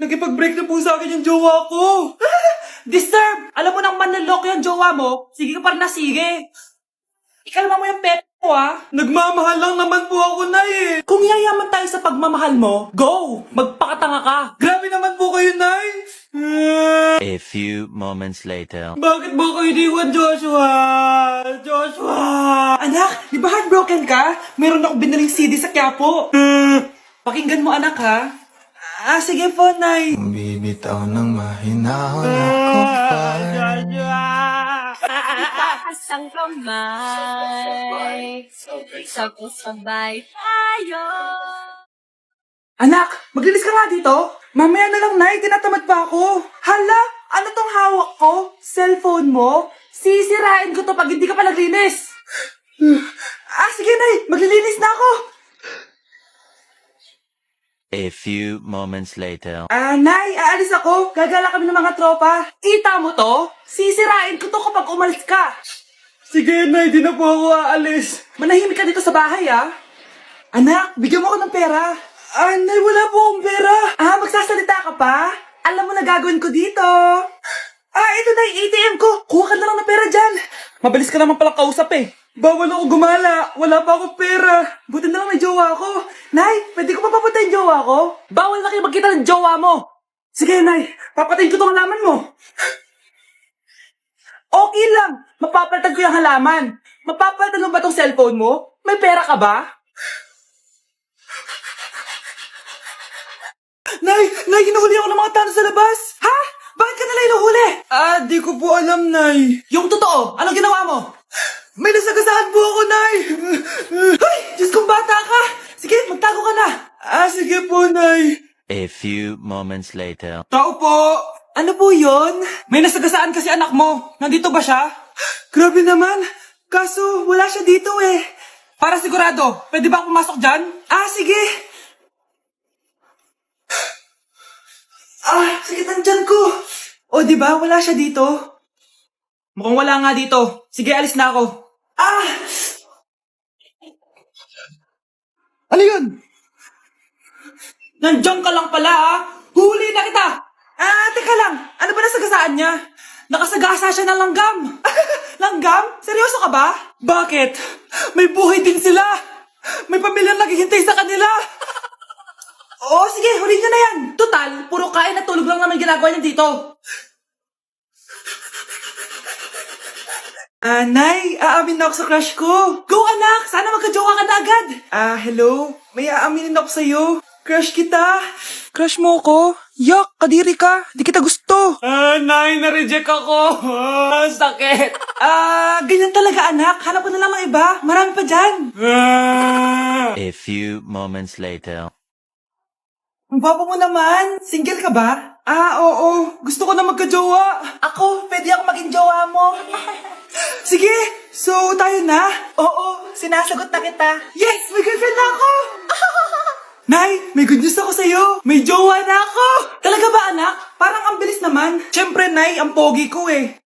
Nakipag-break na po sa akin yung jowa ko. Disturb! Alam mo nang manloloko yung jowa mo, sige ka pa rin na sige. Ikalma mo yung pepe mo, ah. Nagmamahal lang naman po ako, Nay eh. Kung yayaman tayo sa pagmamahal mo, go! Magpakatanga ka. Grabe naman po kayo, Nay. A few moments later. Bakit ba kayo iniwan, Joshua? Joshua! Anak, di ba heartbroken ka? Meron akong binaling CD sa Quiapo. Pakinggan mo, anak, ha? Sige po, Nay. Bibitaw ng mahinahon ako pa. Itaas ang kamay, sabay tayo. Anak, maglinis ka nga dito. Mamaya na lang, Nay. Tinatamad pa ako. Hala, ano tong hawak ko? Cellphone mo? Sisirain ko to pag hindi ka pa naglinis. Sige, Nay. Maglilinis na ako. A few moments later. Nay, aalis ako. Gagala kami ng mga tropa. Kita mo to? Sisirain ko to kapag umalis ka. Sige, Nay, di na po ako aalis. Manahimik ka dito sa bahay, ah. Anak, bigyan mo ako ng pera. Nay, wala po akong pera. Magsasalita ka pa? Alam mo na gagawin ko dito. Ito na yung ATM ko. Kuha ka na lang ng pera dyan. Mabilis ka naman palang kausap eh. Bawal ako gumala. Wala pa akong pera. Buti na lang may jowa ako. Nay, pwede ko pa papunta yung jowa ko? Bawal na kayo magkita ng jowa mo. Sige, Nay. Papatayin ko tong halaman mo. Okay lang. Mapapalitan ko yung halaman. Mapapalitan mo ba tong cellphone mo? May pera ka ba? Nay, hinuhuli ako ng mga tao sa labas. Ha? Bakit ka nila hinuhuli? Di ko po alam, Nay. Yung totoo, anong ginawa mo? May nasagasaan po ako, Nay. Hoy! Diyos kong bata ka! Sige, magtago ka na. Sige po, Nay. A few moments later. Tao po. Ano po yun? May nasagasaan kasi anak mo. Nandito ba siya? Grabe naman. Kaso, wala siya dito eh. Para sigurado, pwede ba ako pumasok dyan? Sige. Sakit ang tiyan ko. O, di ba? Wala siya dito. Mukhang wala nga dito. Sige, alis na ako. Ano yun? Nandiyan ka lang pala, ha? Huli na kita! Teka lang. Ano ba nasagasaan niya? Nakasagasa siya ng langgam. Langgam? Seryoso ka ba? Bakit? May buhay din sila. May pamilyang naghihintay sa kanila. Oo, sige, huli niyo na yan. Total, puro kain at tulog lang naman ginagawa niya dito. Nay, aamin na ako sa crush ko. Go, anak! Sana magka-jowa ka na agad. Hello? May aaminin ako sa'yo. Crush kita. Crush mo ko? Yak, kadiri ka. Di kita gusto. Nay, na-reject ako. Sakit. Ganyan talaga, anak. Hanap ko na lang ng iba. Marami pa dyan. A few moments later. Ang papa mo naman. Single ka ba? Oo. Gusto ko na magka-jowa. Ako, pwede ako maging jowa mo. Sige, so tayo na? Oo, sinasagot na kita. Yes, may girlfriend na ako. Nay, may good news ako sa'yo. May jowa na ako. Talaga ba, anak? Parang ang bilis naman. Siyempre, Nay, ang pogi ko eh.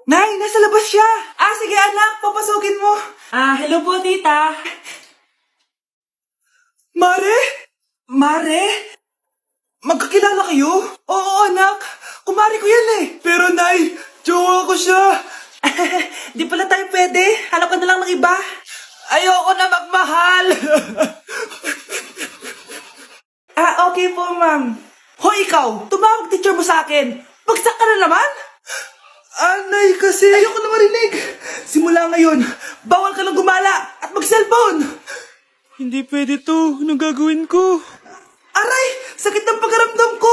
Nay, nasa labas siya. Sige anak, papasukin mo. Hello po, tita. Mare? Mare? Magkakilala kayo? Oo, anak. Kumari ko yan eh. Pero, Nay, jowa ko siya. Di pala tayo pwede. Hanap ka na lang ng iba. Ayoko na magmahal. Okay po, ma'am. Hoy, ikaw, tumawag teacher mo sa akin. Bagsak ka na naman? Nay, kasi ayoko na marinig. Simula ngayon, bawal ka lang gumala at mag-cellphone. Hindi pwede to. Anong gagawin ko? Aray, sakit ng pagkaramdam ko.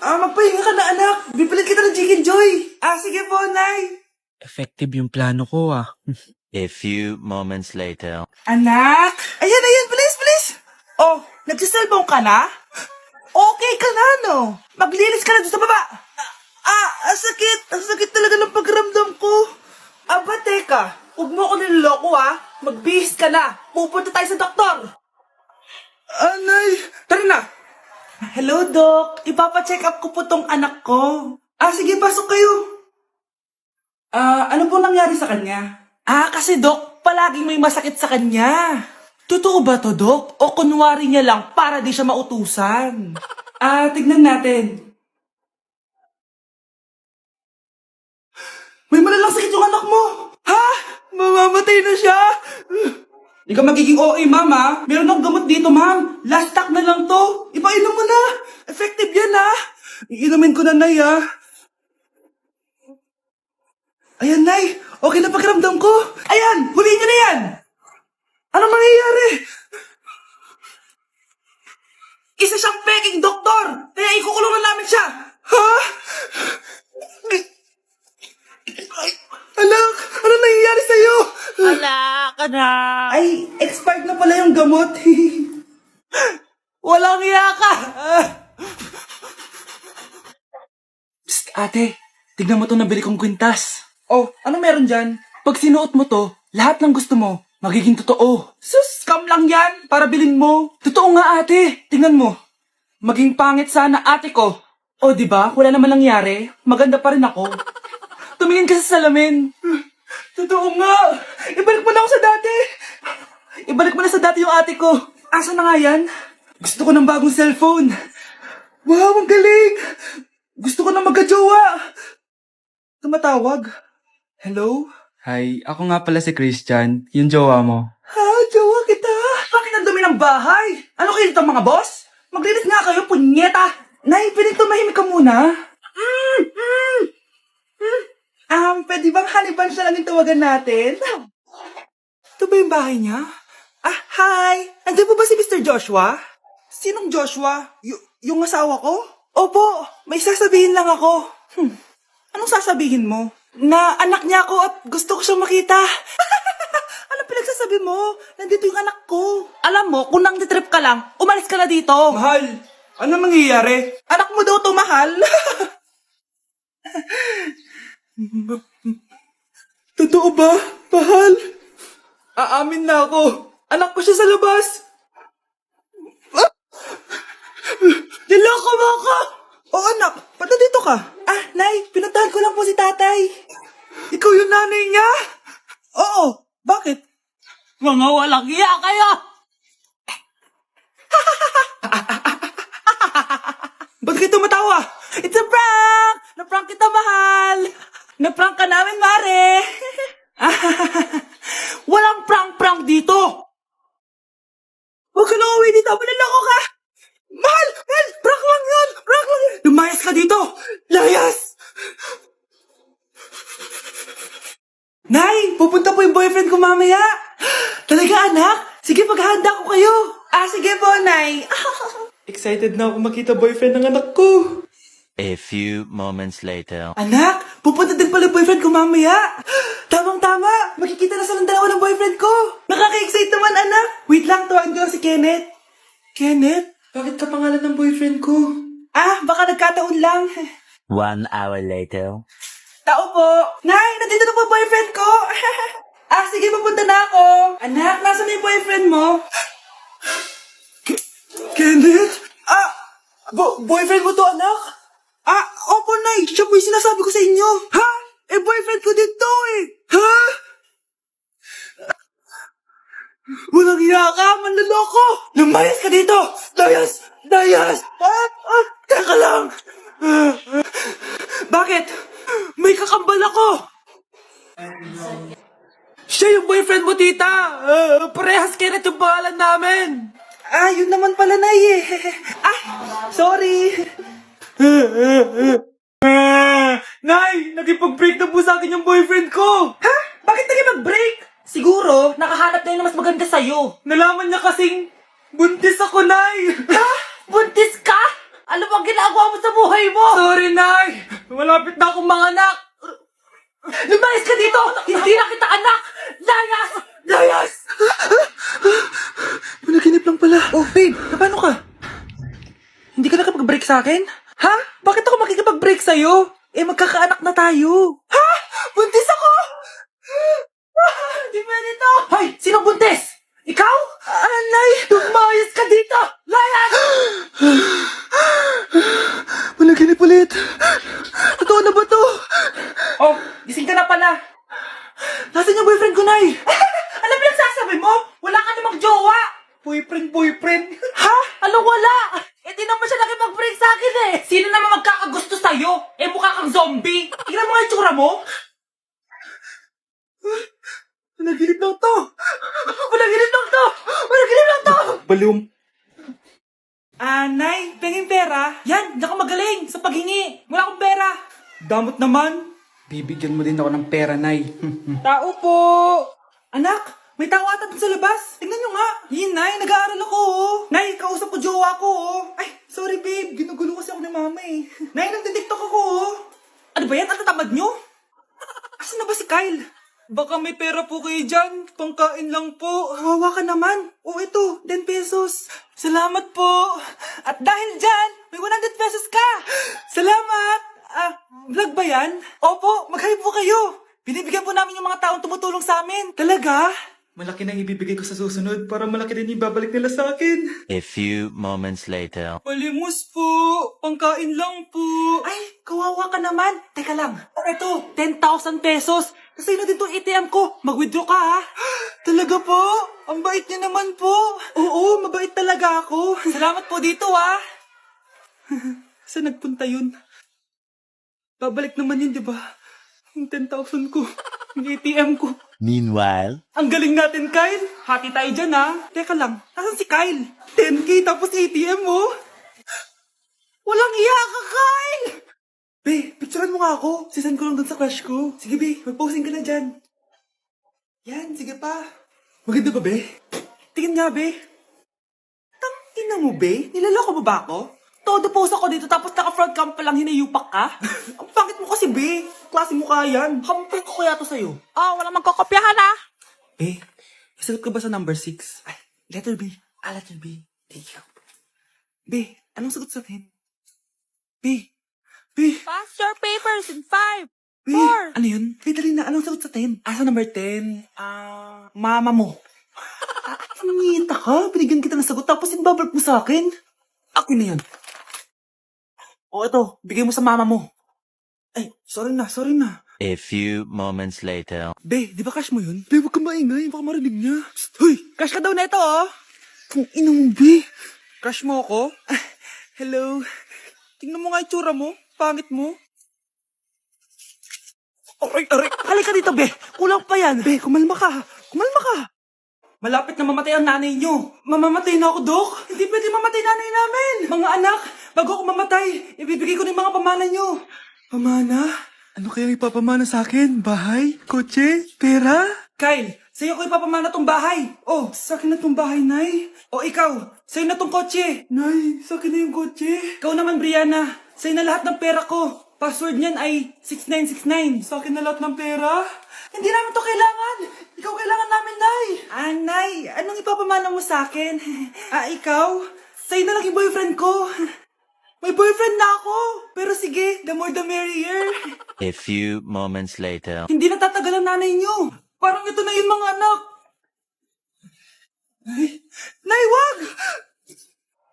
Magpahinga ka na, anak. Bipilit kita ng Chicken Joy. Sige po, Nay. Effective yung plano ko, A few moments later. Anak! Ayan, please. Oh, nagsiselfone ka na? Okay ka na, no? Maglinis ka na doon sa baba. Ang sakit. Ang sakit talaga ng pagramdam ko. Teka. Huwag mo ako niloloko, ha? Magbihis ka na. Pupunta tayo sa doktor. Nay. Tara na. Hello, Doc. Ipapa-check up ko po tong anak ko. Sige, pasok kayo. Ano po nangyari sa kanya? Kasi Doc, palaging may masakit sa kanya. Totoo ba to, Doc? O kunwari niya lang para di siya mautusan? Tignan natin. May malalang sakit yung anak mo! Ha? Mamamatay na siya? Hindi ka magiging OA, ma'am, ha? Meron akong gamot dito, ma'am. Last stock na lang to. Ipainom mo na. Effective yan, ha? Iinumin ko na, Nay, ha? Ayan, Nay. Okay na pakiramdam ko. Ayan! Huliin niyo na yan! Anong mangyayari? Isa siyang peking doktor! Kaya ikukulungan namin siya! Ha? Ay, anak! Ano nangyayari sa'yo? Anak, anak. Ay, expired na pala yung gamot. Walang iya ka! Psst, ate. Tignan mo itong nabili kong kwintas. Oh, ano meron dyan? Pag sinuot mo to, lahat ng gusto mo, magiging totoo. Sus, scam lang yan para bilhin mo. Totoo nga, ate. Tingnan mo. Maging pangit sana ate ko. O, di ba? Wala naman nangyari. Maganda pa rin ako. Tumingin ka sa salamin. Totoo nga. Ibalik mo na ako sa dati. Ibalik mo na sa dati yung ate ko. Asa na nga yan? Gusto ko ng bagong cellphone. Wow, ang galing. Gusto ko na magka-jowa. Tumatawag. Hello? Hi, ako nga pala si Christian, yung jowa mo. Ha, jowa kita. Bakit ang dumi ng bahay? Ano kayo dito mga boss? Maglinis nga kayo, punyeta. Nay, pwede tumahimik ka muna? Pwede bang honey bunch na lang yung tawagan natin? Ito ba yung bahay niya? Hi! Nandiyan po ba si Mr. Joshua? Sinong Joshua? Yung asawa ko? Opo, may sasabihin lang ako. Anong sasabihin mo? Na anak niya ako at gusto ko siyang makita. Anong pinagsasabi mo? Nandito yung anak ko. Alam mo, kung nang-trip ka lang, umalis ka na dito. Mahal, ano mangyayari? Anak mo daw to, mahal. Totoo ba, mahal? Aamin na ako. Anak ko siya sa labas. Niloko mo ako! Oo, anak. Ba't nandito ka? Nay, pinuntahan ko lang po si tatay. Ikaw yung nanay niya? Oo. Bakit? Mga walang iya kayo. Ba't kayo tumatawa? It's a prank! Na-prank kita, mahal! Na-prank ka namin, Mare! Walang prank-prank dito! Huwag ka na uwi dito! Manaloko ka! Mahal! Mahal! Prank lang yun! Prank lang yun! Lumayas ka dito! Layas! Nay! Pupunta po yung boyfriend ko mamaya! Talaga, anak? Sige, paghahanda ko kayo! Sige po, Nay! Excited na ako makita boyfriend ng anak ko! A few moments later. Anak, pupunta din pala boyfriend ko mamaya. Tamang-tama, makikita na silang dalawa ng boyfriend ko. Nakaka-excite naman, anak. Wait lang, tuwain ko lang si Kenneth. Kenneth? Bakit ka pangalan ng boyfriend ko? Baka nagkataon lang. 1 hour later. Tao po. Nay, nandito na po boyfriend ko. Sige, pupunta na ako. Anak, nasa na yung boyfriend mo? Kenneth? Boyfriend mo to, anak? Opo, Nay. Siya po yung sinasabi ko sa inyo. Ha? Boyfriend ko din to, eh. Ha? Walang hiya ka, manloloko. Lumayas ka dito. Layas. Layas. Teka lang. Bakit? May kakambal ako. Siya yung boyfriend mo, tita. Parehas Kenneth yung pangalan namin. Yun naman pala, Nay, eh. Sorry. Nay, nakipag-break na po sa akin yung boyfriend ko. Ha? Bakit nakipag-break? Siguro, nakahanap na yun na mas maganda sa'yo. Nalaman niya kasing buntis ako, Nay. Ha? Buntis ka? Ano bang ginagawa mo sa buhay mo? Sorry, Nay. Malapit na akong manganak. Lumayas ka dito! Hindi na kita anak! Layas! Layas! Panaginip lang pala. Oh, babe, paano ka? Hindi ka nakapag-break sa akin? Ha? Bakit ako makikipag-break sa'yo? Magkakaanak na tayo. Ha? Buntis ako? Di pwede to. Hoy, sino buntis? Ikaw? Nay! Lumayas ka dito! Layas! Panaginip ulit. Totoo na ba to? Oh, gising ka na pala. Nasaan yung boyfriend ko, Nay? Alam mo yung sasabi mo? Wala ka namang jowa. Boyfriend? Ha? Ano wala? Di naman siya nakipag-break akin eh! Sino naman magkakagusto sa'yo? Eh mukha kang zombie! Tingnan mo nga yung tsura mo! Panaginip lang to! Panaginip lang to! Panaginip lang to! Baliw. Nay, pengin pera? Yan, di ako magaling sa paghingi. Wala akong pera. Damot naman. Bibigyan mo din ako ng pera, Nay. Tao po! Anak, may tao ata dun sa labas. Tingnan nyo nga. Yun, Nay, nag-aaral ako, oh. Nay, kausap ko jowa ko, oh. Ay, sorry, babe. Ginugulo kasi ako ni mama, eh. Nay, nagtitiktok ako, oh. Ano ba yan? Ang tatamad nyo? Asan na ba si Kyle? Baka may pera po kayo dyan. Pangkain lang po. Hawa ka naman. O ito, 10 pesos. Salamat po. At dahil dyan, may 100 pesos ka. Salamat. Vlog ba yan? Opo, mag-hi po kayo. Binibigyan po namin yung mga taong tumutulong sa amin. Talaga? Malaki na ibibigay ko sa susunod para malaki din yung babalik nila sa akin. A few moments later. Palimos po. Pangkain lang po. Ay, kawawa ka naman. Teka lang. Ito, 10,000 pesos. Kasi na dito ATM ko. Mag-withdraw ka, ha? Talaga po? Ang bait niya naman po. Oo, mabait talaga ako. Salamat po dito, ha? Saan nagpunta yun? Babalik naman yun, di ba? Yung 10,000 ko. Yung ATM ko. Meanwhile, Ang galing natin, Kyle. Hati tayo dyan, ha? Teka lang, nasan si Kyle? 10K tapos ATM mo? Walang iya ka, Kyle! Be, picturean mo nga ako. Sisend ko lang dun sa crush ko. Sige, Be, mag-posing ka na dyan. Yan, sige pa. Maganda ba, Be? Tingin nga, Be. Tangina mo, Be? Nilaloko mo ba ako? Todo post ako dito tapos naka-front cam pa lang hinayupak ka? Ang pangit mo kasi, Be. Klase mo ka yan. Hampir ko kaya to sa'yo. Oh, wala magkokopyahan ah. Be, nasagot ka ba sa number 6? Ay, letter B. Letter B. Thank you. Be, anong sagot sa 10? B. Pass your papers in 5. B. Ano yun? Be, dali na. Anong sagot sa 10? Sa number 10? Mama mo. Nangita ka? Binigyan kita ng sagot tapos inbabalik mo sa akin? Ako na yun. O, ito. Bigay mo sa mama mo. Ay, sorry na. a few moments later. Be, di ba cash mo yun? Be, huwag kang maingay. Baka marinig niya. Psst, hoy! Cash ka daw na ito, oh! Kung ina mo, Be. Cash mo ako? Hello. Tingnan mo nga yung tsura mo. Pangit mo. Aray! Halika dito, Be. Kulang pa yan. Be, kumalma ka. Malapit na mamatay ang nanay niyo. Mamamatay na ako, Dok. Hindi pwede mamatay nanay namin. Mga anak, bago ako mamatay, ibibigay ko na yung mga pamana niyo. Pamana? Ano kaya ipapamana sa akin? Bahay? Kotse? Pera? Kyle, sa'yo ko ipapamana tong bahay. Oh, sa akin na tong bahay, Nay. O ikaw, sa'yo na tong kotse. Nay, sa akin na yung kotse. Ikaw naman, Brianna, sa'yo na lahat ng pera ko. Password niyan ay 6969. Sa akin na lahat ng pera? Hindi namin to kailangan. Ikaw kailangan namin, Nay. Nay, anong ipapamana mo sa akin? Ikaw? Sa'yo na lang yung boyfriend ko. May boyfriend na ako. Pero sige, the more the merrier. A few moments later. Hindi na tatagal ang nanay niyo. Parang ito na yun, mga anak. Nay, wag!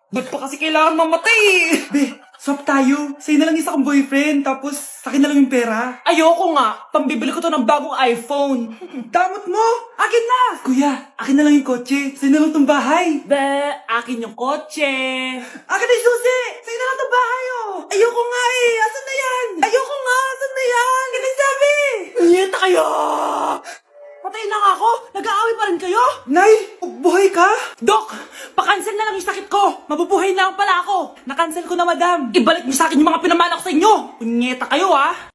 Ba't pa kasi kailangan mamatay eh? Be, swap tayo. Sa'yo na lang isa kong boyfriend, tapos sa'kin na lang yung pera. Ayoko nga. Pambibili ko to ng bagong iPhone. Damot mo! Akin na! Kuya, akin na lang yung kotse. Sa'yo na lang tong bahay. Be, akin yung kotse. Akin na yung susi! Sa'yo na lang tong bahay, oh! Ayoko nga eh! Asan na yan? Ayoko nga! Asan na yan? Ganun sabi! Niyeta kayo! Patay na nga ako! Nag-aaway pa rin kayo? Nay! Buhay ka? Dok! Pakancel na lang yung sakit ko! Mabubuhay na lang pala ako! Nakancel ko na, madam! Ibalik niyo sa akin yung mga pinamana ko sa inyo! Punyeta kayo, ha!